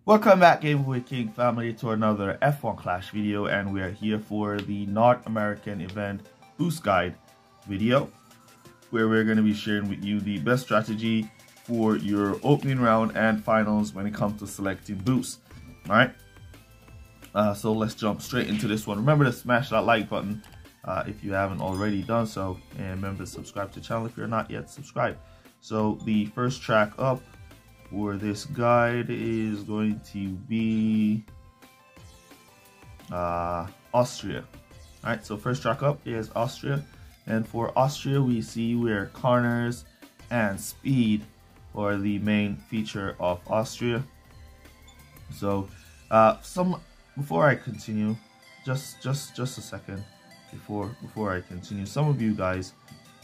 Welcome back, Game King family, to another F1 Clash video, and we are here for the North American event boost guide video, where we're going to be sharing with you the best strategy for your opening round and finals when it comes to selecting boosts. All right, so let's jump straight into this one. Remember to smash that like button if you haven't already done so, and remember to subscribe to the channel if you're not yet subscribed. So the first track up for this guide is going to be Austria. Alright, so first track up is Austria, and for Austria we see where corners and speed are the main feature of Austria. So before I continue, just a second before I continue, some of you guys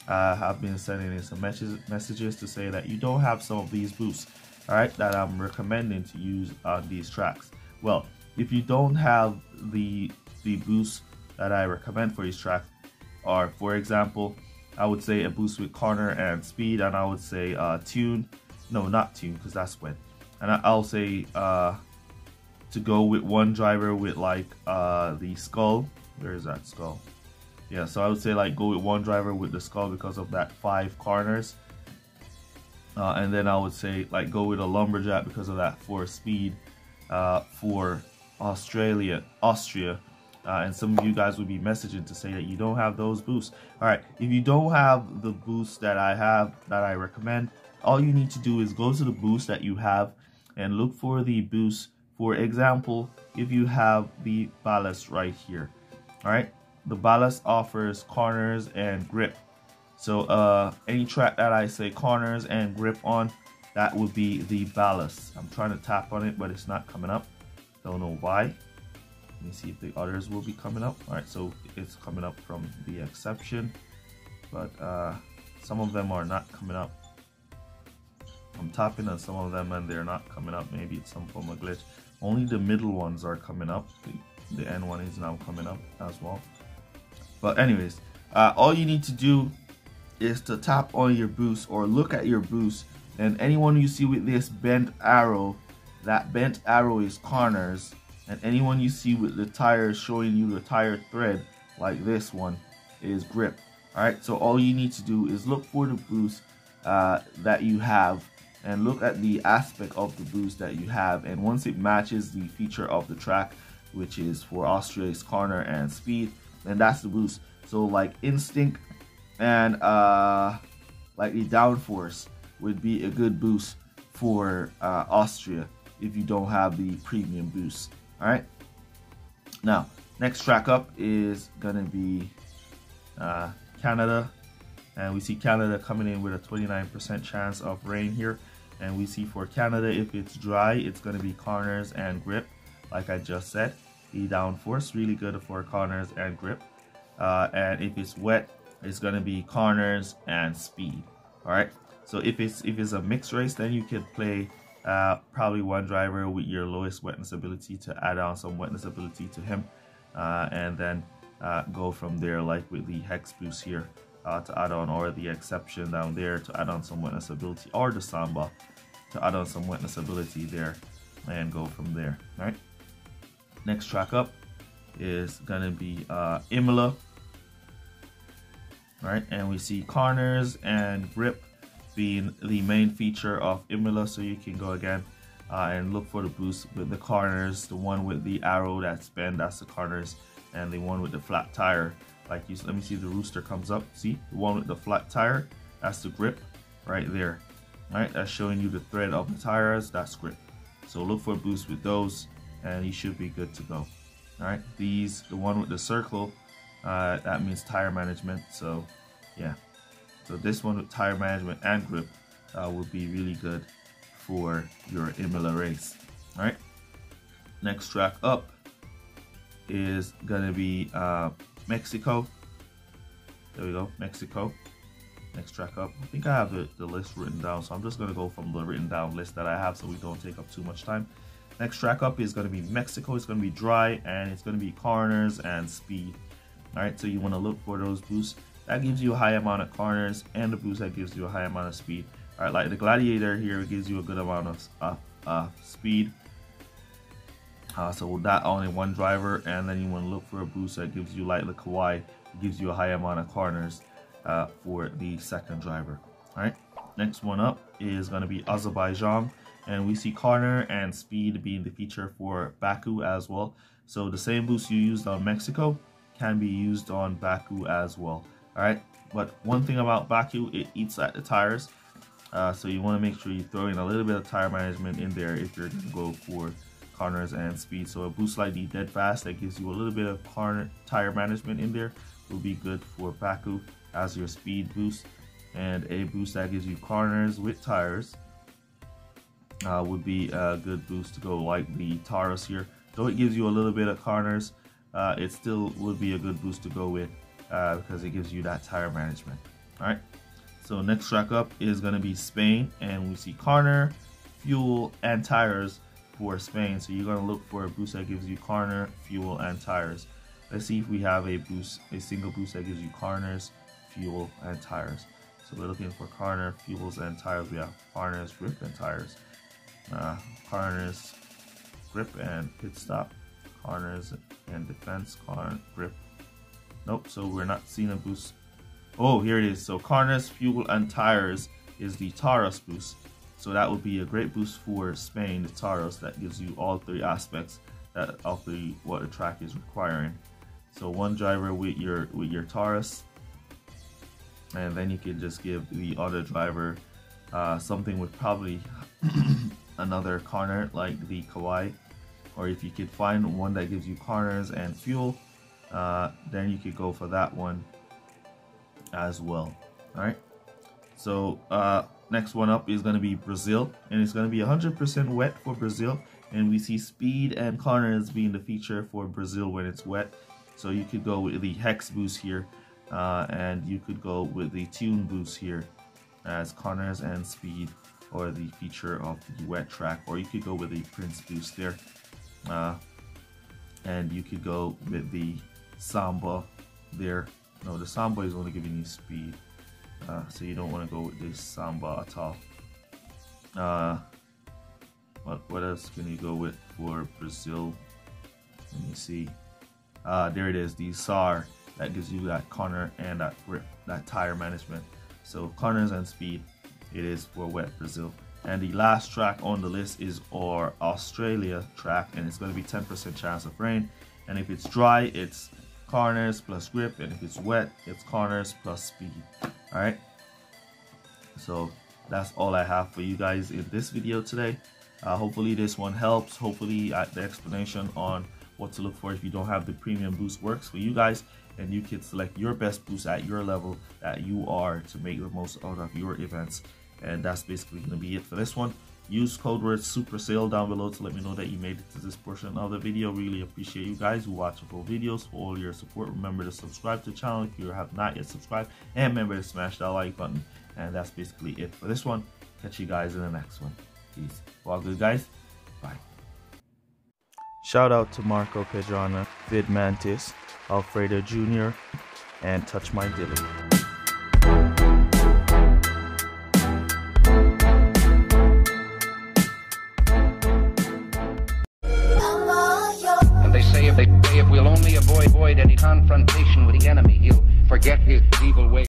have been sending in some messages to say that you don't have some of these boosts, alright, that I'm recommending to use on these tracks. Well, if you don't have the boosts that I recommend for these tracks, or for example, I would say a boost with corner and speed, and I would say not tune, because that's when, and I'll say to go with one driver with like the skull. Where is that skull? Yeah, so I would say like go with one driver with the skull because of that 5 corners. And then I would say like go with a lumberjack because of that 4 speed for Austria. And some of you guys would be messaging to say that you don't have those boosts. All right, if you don't have the boosts that I have, that I recommend, all you need to do is go to the boost that you have and look for the boost. For example, if you have the ballast right here, all right, the ballast offers corners and grip. So any track that I say corners and grip on, that would be the ballast. I'm trying to tap on it, but it's not coming up. Don't know why. Let me see if the others will be coming up. All right, so it's coming up from the exception, but some of them are not coming up. I'm tapping on some of them and they're not coming up. Maybe it's some form of glitch. Only the middle ones are coming up. The end one is now coming up as well. But anyways, all you need to do is to tap on your boost or look at your boost, and anyone you see with this bent arrow, that bent arrow is corners, and anyone you see with the tires showing you the tire thread like this one is grip. Alright, so all you need to do is look for the boost that you have and look at the aspect of the boost that you have, and once it matches the feature of the track, which is for Austria's corner and speed, then that's the boost. So like instinct and like the downforce would be a good boost for Austria if you don't have the premium boost. All right, now next track up is gonna be Canada, and we see Canada coming in with a 29% chance of rain here, and we see for Canada, if it's dry, it's gonna be corners and grip, like I just said. The downforce really good for corners and grip, and if it's wet, it's gonna be corners and speed. All right, so if it's a mixed race, then you could play probably one driver with your lowest wetness ability to add on some wetness ability to him, and then go from there, like with the hex boost here to add on, or the exception down there to add on some wetness ability, or the samba to add on some wetness ability there, and go from there. All right, next track up is gonna be Imola. Right, and we see corners and grip being the main feature of Imola, so you can go again and look for the boost with the corners. The one with the arrow that's bent, that's the corners, and the one with the flat tire, like you, let me see, the rooster comes up, see the one with the flat tire, that's the grip right there. All right, that's showing you the thread of the tires, that's grip. So look for a boost with those and you should be good to go. All right, the one with the circle, that means tire management. So yeah, so this one with tire management and grip will be really good for your Imola race. All right, next track up is gonna be Mexico. There we go, Mexico. Next track up, I think I have the list written down, so I'm just gonna go from the written down list that I have so we don't take up too much time. Next track up is gonna be Mexico. It's gonna be dry and it's gonna be corners and speed. All right, so you want to look for those boosts that gives you a high amount of corners and the boost that gives you a high amount of speed. All right, like the Gladiator here gives you a good amount of speed, So that only one driver, and then you want to look for a boost that gives you, like the Kawaii, it gives you a high amount of corners for the second driver. Alright, next one up is going to be Azerbaijan, and we see corner and speed being the feature for Baku as well. So the same boost you used on Mexico can be used on Baku as well. Alright, but one thing about Baku, it eats at the tires. So you want to make sure you throw in a little bit of tire management in there if you're going to go for corners and speed. So a boost like the Dead Fast that gives you a little bit of tire management in there will be good for Baku as your speed boost, and a boost that gives you corners with tires would be a good boost to go, like the Taurus here. Though it gives you a little bit of corners, it still would be a good boost to go with because it gives you that tire management. Alright, so next track up is going to be Spain, and we see corner, fuel, and tires for Spain. So you're going to look for a boost that gives you corner, fuel, and tires. Let's see if we have a single boost that gives you corners, fuel, and tires. So we're looking for corner, fuels, and tires. We have corners, grip, and tires. Corners, grip, and pit stop. Corners and defense, corner, grip. Nope, so we're not seeing a boost. Oh, here it is. So corners, fuel, and tires is the Taurus boost. So that would be a great boost for Spain, the Taurus, that gives you all three aspects of what the track is requiring. So one driver with your Taurus, and then you can just give the other driver something with probably another corner like the Kawaii, or if you could find one that gives you corners and fuel, then you could go for that one as well. Alright, so next one up is going to be Brazil, and it's going to be 100% wet for Brazil, and we see speed and corners being the feature for Brazil when it's wet. So you could go with the Hex boost here, and you could go with the Tune boost here as corners and speed, or the feature of the wet track, or you could go with the Prince boost there, and you could go with the Samba there. No, the Samba is only giving you speed, so you don't want to go with this Samba at all. What else can you go with for Brazil? Let me see. There it is, the SAR, that gives you that corner and that grip, that tire management. So corners and speed, it is for wet Brazil. And the last track on the list is our Australia track, and it's going to be 10% chance of rain. And if it's dry, it's corners plus grip, and if it's wet, it's corners plus speed. Alright, so that's all I have for you guys in this video today. Hopefully this one helps. Hopefully the explanation on what to look for if you don't have the premium boost works for you guys, and you can select your best boost at your level that you are to make the most out of your events. And that's basically going to be it for this one. Use code word SUPERSALE down below to let me know that you made it to this portion of the video. Really appreciate you guys who watch full videos, for all your support. Remember to subscribe to the channel if you have not yet subscribed, and remember to smash that like button. And that's basically it for this one. Catch you guys in the next one. Peace. All good, guys. Bye. Shout out to Marco Pedrana, Vid Mantis, Alfredo Jr., and Touch My Dilly. If we'll only avoid any confrontation with the enemy, he'll forget his evil ways.